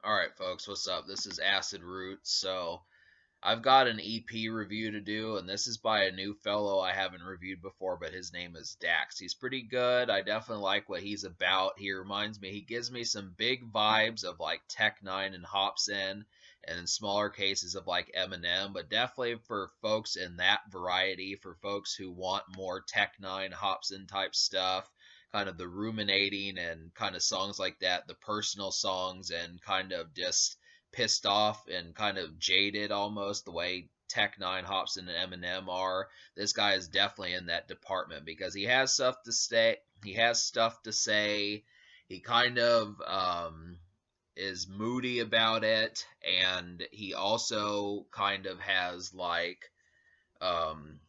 Alright, folks, what's up? This is Acid Roots. So, I've got an EP review to do, and this is by a new fellow I haven't reviewed before, but his name is Dax. He's pretty good. I definitely like what he's about. He gives me some big vibes of like Tech Nine and Hopsin, and in smaller cases of like Eminem, but definitely for folks in that variety, for folks who want more Tech Nine, Hopsin type stuff, kind of the ruminating and kind of songs like that, the personal songs, and kind of just pissed off and kind of jaded almost the way Tech Nine, Hopsin, and Eminem are. This guy is definitely in that department because he has stuff to say. He has stuff to say. He kind of is moody about it, and he also kind of has like um,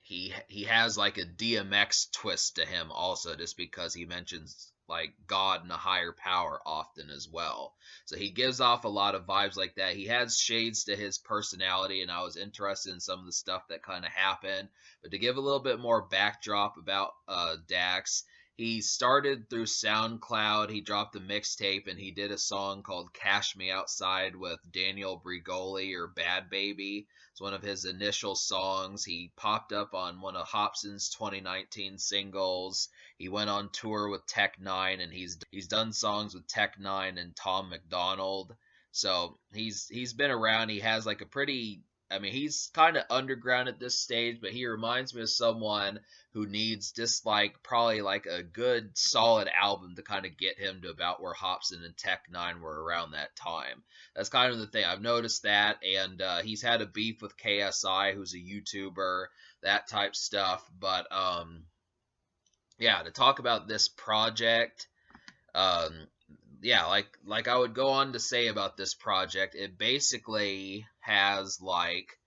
he has like a DMX twist to him also, just because he mentions like God and a higher power often as well. So he gives off a lot of vibes like that. He has shades to his personality, and I was interested in some of the stuff that kind of happened. But to give a little bit more backdrop about Dax, he started through SoundCloud. He dropped a mixtape and he did a song called Cash Me Outside with Daniel Brigoli, or Bad Baby. It's one of his initial songs. He popped up on one of Hopsin's 2019 singles. He went on tour with Tech Nine, and he's done songs with Tech Nine and Tom McDonald. So he's been around. He has like a pretty, I mean, he's kind of underground at this stage, but he reminds me of someone who needs just like probably like a good solid album to kind of get him to about where Hopsin and Tech Nine were around that time. That's kind of the thing. I've noticed that, and he's had a beef with KSI, who's a YouTuber, that type stuff. But yeah, to talk about this project, um, yeah, like I would go on to say about this project, it basically has like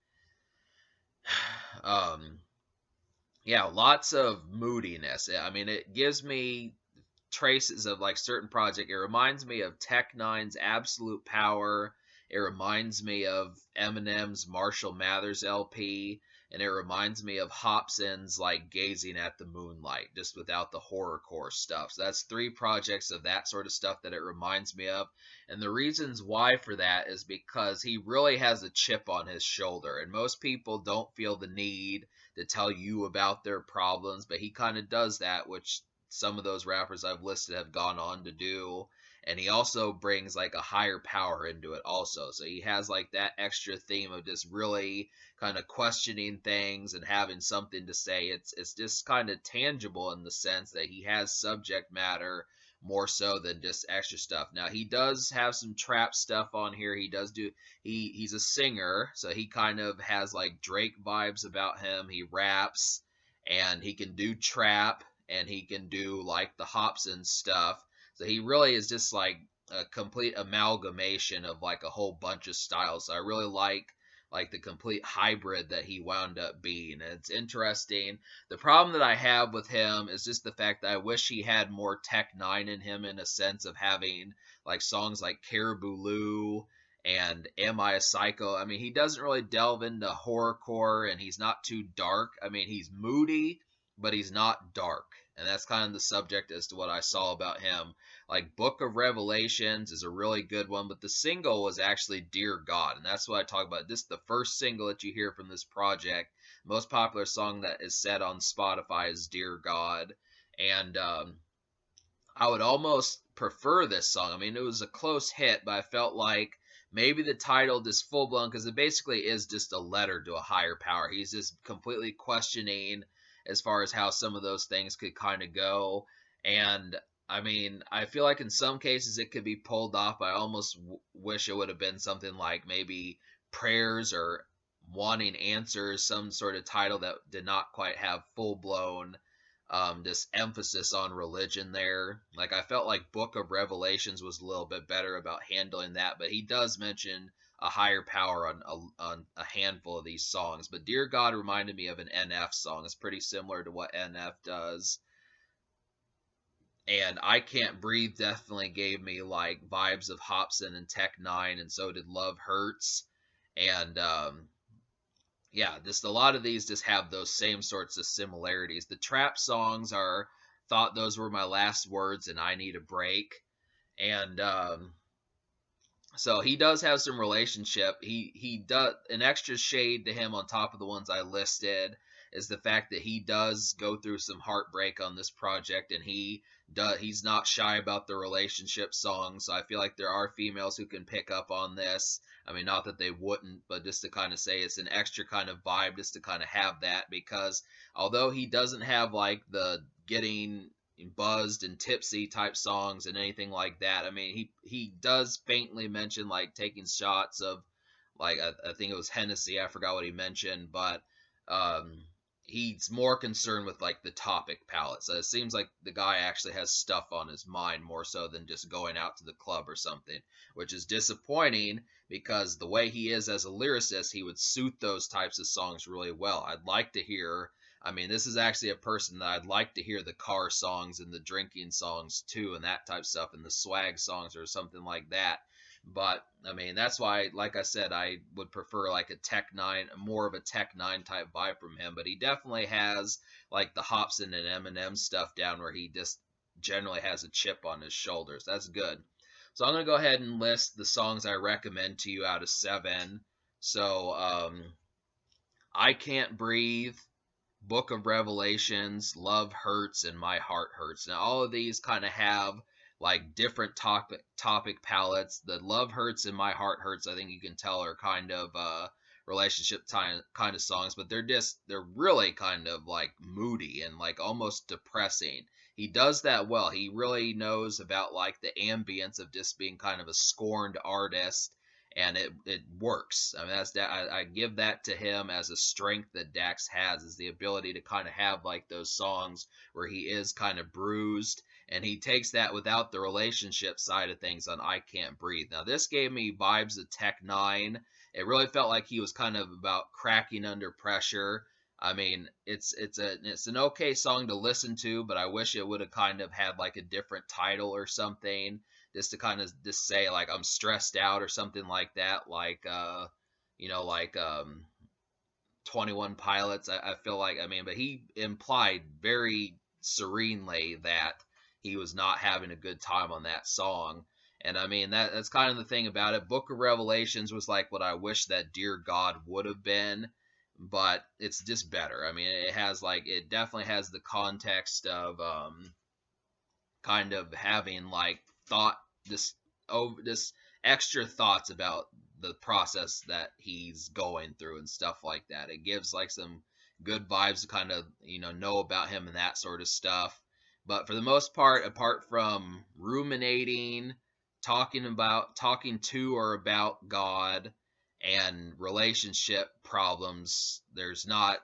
um yeah, lots of moodiness. I mean, it gives me traces of like certain project. It reminds me of Tech Nine's Absolute Power. It reminds me of Eminem's Marshall Mathers LP, and it reminds me of Hopsin's like Gazing at the Moonlight, just without the horrorcore stuff. So that's three projects of that sort of stuff that it reminds me of. And the reasons why for that is because he really has a chip on his shoulder, and most people don't feel the need to tell you about their problems, but he kind of does that, which some of those rappers I've listed have gone on to do. And he also brings like a higher power into it also. So he has like that extra theme of just really kind of questioning things and having something to say. It's just kind of tangible in the sense that he has subject matter more so than just extra stuff. Now he does have some trap stuff on here. He does do he's a singer, so he kind of has like Drake vibes about him. He raps and he can do trap and he can do like the Hopsin stuff. So he really is just like a complete amalgamation of like a whole bunch of styles. So I really like the complete hybrid that he wound up being. And it's interesting. The problem that I have with him is just the fact that I wish he had more Tech Nine in him, in a sense of having like songs like Caribou Lou and Am I a Psycho? I mean, he doesn't really delve into horrorcore, and he's not too dark. I mean, he's moody, but he's not dark. And that's kind of the subject as to what I saw about him. Like Book of Revelations is a really good one, but the single was actually Dear God, and that's what I talk about. This is the first single that you hear from this project. Most popular song that is said on Spotify is Dear God, and I would almost prefer this song. I mean, it was a close hit, but I felt like maybe the title just full blown, because it basically is just a letter to a higher power. He's just completely questioning as far as how some of those things could kind of go. And I mean, I feel like in some cases it could be pulled off. I almost wish it would have been something like maybe Prayers or Wanting Answers, some sort of title that did not quite have full blown this emphasis on religion there. Like I felt like Book of Revelations was a little bit better about handling that, but he does mention a higher power on a handful of these songs. But Dear God reminded me of an NF song. It's pretty similar to what NF does. And I Can't Breathe definitely gave me like vibes of Hopsin and Tech Nine, and so did Love Hurts. And yeah, just a lot of these just have those same sorts of similarities. The trap songs are Thought Those Were My Last Words and I Need a Break. And so he does have some relationship. He does an extra shade to him on top of the ones I listed is the fact that he does go through some heartbreak on this project, and he's not shy about the relationship songs. So I feel like there are females who can pick up on this. I mean, not that they wouldn't, but just to kind of say it's an extra kind of vibe, just to kind of have that, because although he doesn't have like the getting buzzed and tipsy type songs and anything like that. I mean, he does faintly mention like taking shots of like I think it was Hennessy. I forgot what he mentioned, but um, he's more concerned with like the topic palette. So it seems like the guy actually has stuff on his mind more so than just going out to the club or something, which is disappointing because the way he is as a lyricist, he would suit those types of songs really well. I'd like to hear, I mean, this is actually a person that I'd like to hear the car songs and the drinking songs too, and that type of stuff, and the swag songs or something like that. But I mean, that's why, like I said, I would prefer like a Tech Nine, more of a Tech Nine type vibe from him. But he definitely has like the Hopsin and Eminem stuff down, where he just generally has a chip on his shoulders. That's good. So I'm gonna go ahead and list the songs I recommend to you out of 7. So I Can't Breathe, Book of Revelations, Love Hurts, and My Heart Hurts. Now, all of these kind of have like different topic palettes. The Love Hurts and My Heart Hurts, I think you can tell, are kind of relationship kind of songs, but they're really kind of like moody and like almost depressing. He does that well. He really knows about like the ambience of just being kind of a scorned artist, and it works. I mean, that's that. I give that to him as a strength that Dax has, is the ability to kind of have like those songs where he is kind of bruised, and he takes that without the relationship side of things on I Can't Breathe. Now, this gave me vibes of Tech Nine. It really felt like he was kind of about cracking under pressure. I mean, it's an okay song to listen to, but I wish it would have kind of had like a different title or something, just to kind of just say like I'm stressed out or something like that, like like 21 Pilots. I feel like, I mean, but he implied very serenely that he was not having a good time on that song. And I mean, that's kind of the thing about it. Book of Revelations was like what I wish that Dear God would have been, but it's just better. I mean, it definitely has the context of kind of having like thought, this over this extra thoughts about the process that he's going through and stuff like that. It gives like some good vibes to kind of know about him and that sort of stuff. But for the most part, apart from ruminating, talking to or about God and relationship problems, there's not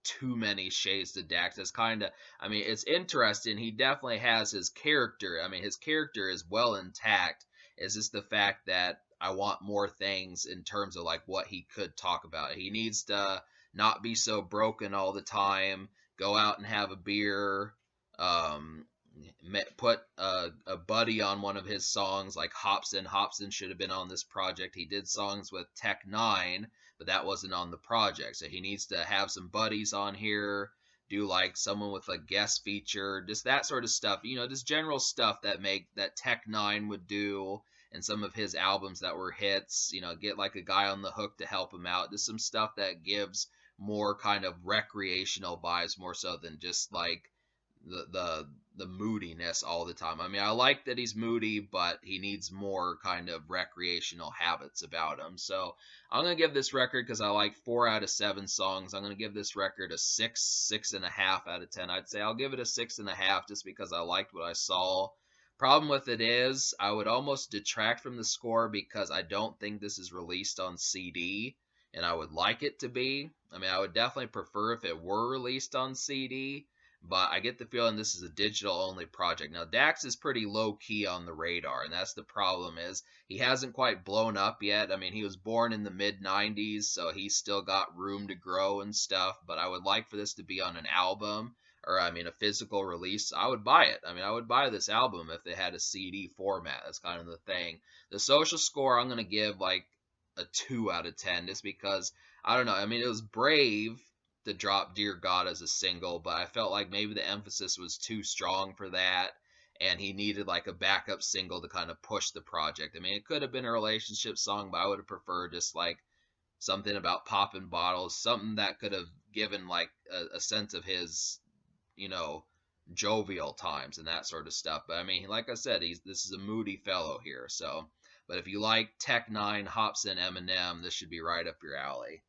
too many shades to Dax. It's kind of, I mean, it's interesting. He definitely has his character. I mean, his character is well intact. It's just the fact that I want more things in terms of like what he could talk about. He needs to not be so broken all the time. Go out and have a beer. Um, put a buddy on one of his songs, like Hopsin. Hopsin should have been on this project. He did songs with Tech Nine, but that wasn't on the project. So he needs to have some buddies on here, do like someone with a guest feature, just that sort of stuff. Just general stuff that Tech Nine would do, and some of his albums that were hits. Get like a guy on the hook to help him out. Just some stuff that gives more kind of recreational vibes, more so than just like the moodiness all the time. I mean, I like that he's moody, but he needs more kind of recreational habits about him. So I'm gonna give this record, because I like 4 out of 7 songs, I'm gonna give this record a 6.5 out of 10. I'd say I'll give it a 6.5 just because I liked what I saw. Problem with it is I would almost detract from the score because I don't think this is released on CD, and I would like it to be. I mean, I would definitely prefer if it were released on CD, but I get the feeling this is a digital only project. Now, Dax is pretty low key on the radar, and that's the problem, is he hasn't quite blown up yet. I mean, he was born in the mid 90s, so he's still got room to grow and stuff, but I would like for this to be on an album, or I mean a physical release. I would buy it. I mean, I would buy this album if it had a CD format. That's kind of the thing. The social score, I'm going to give like a 2 out of 10, just because I don't know. I mean, it was brave to drop Dear God as a single, but I felt like maybe the emphasis was too strong for that. and he needed like a backup single to kind of push the project. I mean, it could have been a relationship song, but I would have preferred just like something about popping bottles, something that could have given like a sense of his, you know, jovial times and that sort of stuff. But I mean, like I said, this is a moody fellow here. So, but if you like Tech Nine, Hopsin, Eminem, this should be right up your alley.